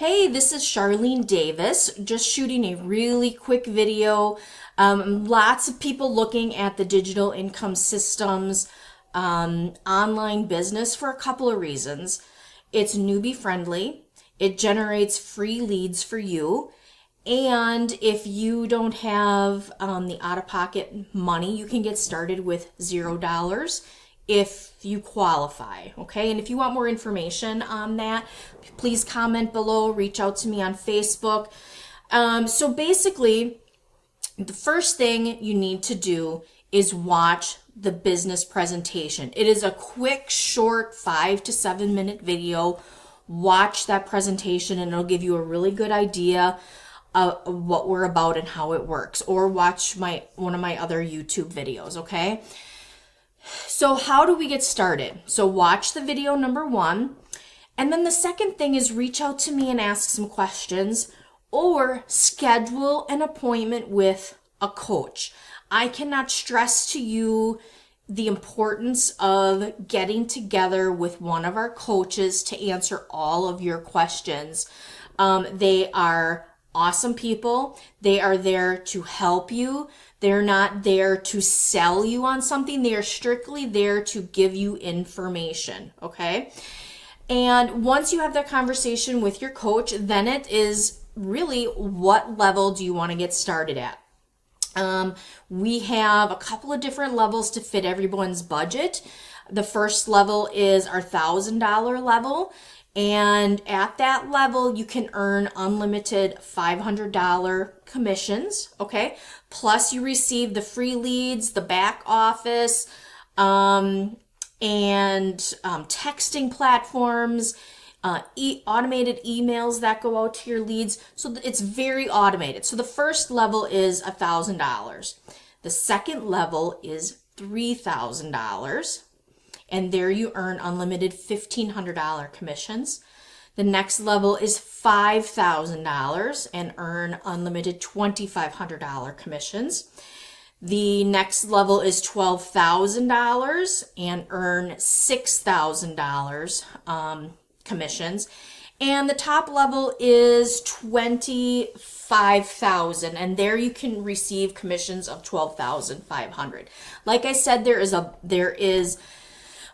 Hey, this is Charleen Davis, just shooting a really quick video. Lots of people looking at the digital income systems online business for a couple of reasons. It's newbie friendly, it generates free leads for you, and if you don't have the out-of-pocket money, you can get started with $0 if you qualify, okay? And if you want more information on that, please comment below, reach out to me on Facebook. So basically, the first thing you need to do is watch the business presentation. It is a quick, short 5 to 7 minute video. Watch that presentation and it'll give you a really good idea of what we're about and how it works. Or watch one of my other YouTube videos, okay? So how do we get started? So watch the video number 1. And then the second thing is reach out to me and ask some questions or schedule an appointment with a coach. I cannot stress to you the importance of getting together with one of our coaches to answer all of your questions. They are awesome people. They are there to help you. They're not there to sell you on something. They are strictly there to give you information, okay? And once you have that conversation with your coach, then it is really what level do you want to get started at? We have a couple of different levels to fit everyone's budget. The first level is our $1,000 level. And at that level, you can earn unlimited $500 commissions, okay? Plus you receive the free leads, the back office, and texting platforms, automated emails that go out to your leads. So it's very automated. So the first level is $1,000. The second level is $3,000. And there you earn unlimited $1,500 commissions. The next level is $5,000 and earn unlimited $2,500 commissions. The next level is $12,000 and earn $6,000 commissions. And the top level is $25,000, and there you can receive commissions of $12,500. Like I said, there is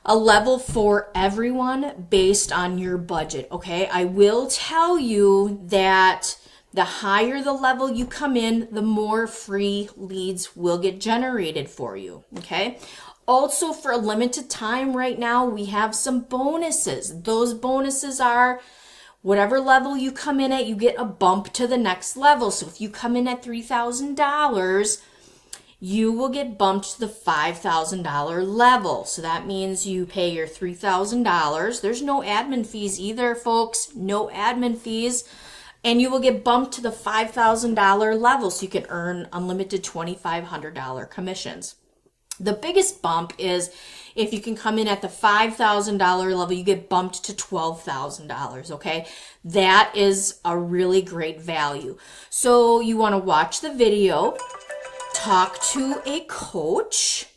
a level for everyone based on your budget, okay? I will tell you that the higher the level you come in, the more free leads will get generated for you, okay? Also, for a limited time right now, we have some bonuses. Those bonuses are whatever level you come in at, you get a bump to the next level. So if you come in at $3,000, you will get bumped to the $5,000 level. So that means you pay your $3,000. There's no admin fees either, folks. No admin fees. And you will get bumped to the $5,000 level so you can earn unlimited $2,500 commissions. The biggest bump is if you can come in at the $5,000 level, you get bumped to $12,000, okay? That is a really great value. So you want to watch the video, talk to a coach,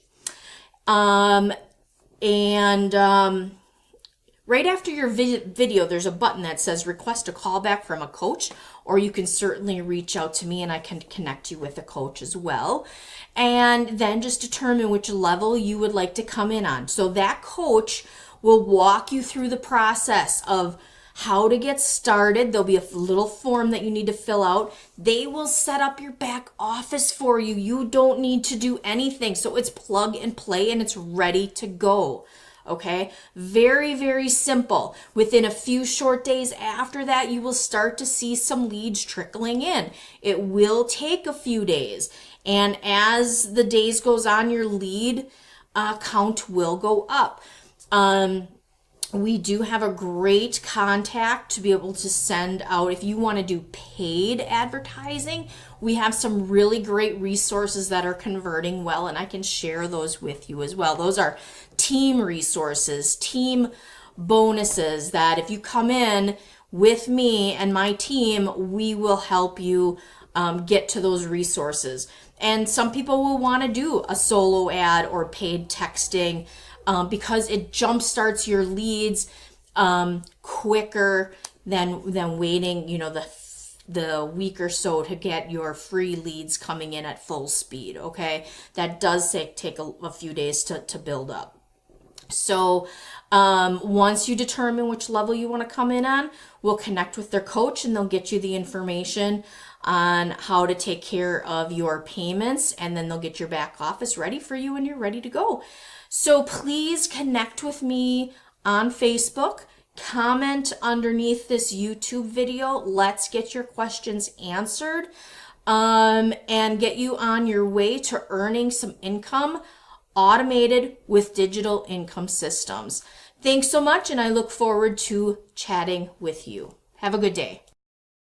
right after your video, there's a button that says request a callback from a coach, or you can certainly reach out to me and I can connect you with a coach as well. And then just determine which level you would like to come in on. So that coach will walk you through the process of how to get started. There'll be a little form that you need to fill out. They will set up your back office for you. You don't need to do anything. So it's plug and play and it's ready to go. Okay, very, very simple. Within a few short days after that, you will start to see some leads trickling in. It will take a few days. And as the days goes on, your lead count will go up. We do have a great contact to be able to send out. If you want to do paid advertising, we have some really great resources that are converting well, and I can share those with you as well. Those are team resources, team bonuses that if you come in with me and my team, we will help you get to those resources. And some people will want to do a solo ad or paid texting because it jumpstarts your leads quicker. than waiting, the week or so to get your free leads coming in at full speed. Okay, that does take a few days to build up. So once you determine which level you want to come in on, we'll connect with their coach and they'll get you the information on how to take care of your payments, and then they'll get your back office ready for you and you're ready to go. So please connect with me on Facebook. Comment underneath this YouTube video. Let's get your questions answered and get you on your way to earning some income automated with digital income systems. Thanks so much, and I look forward to chatting with you. Have a good day.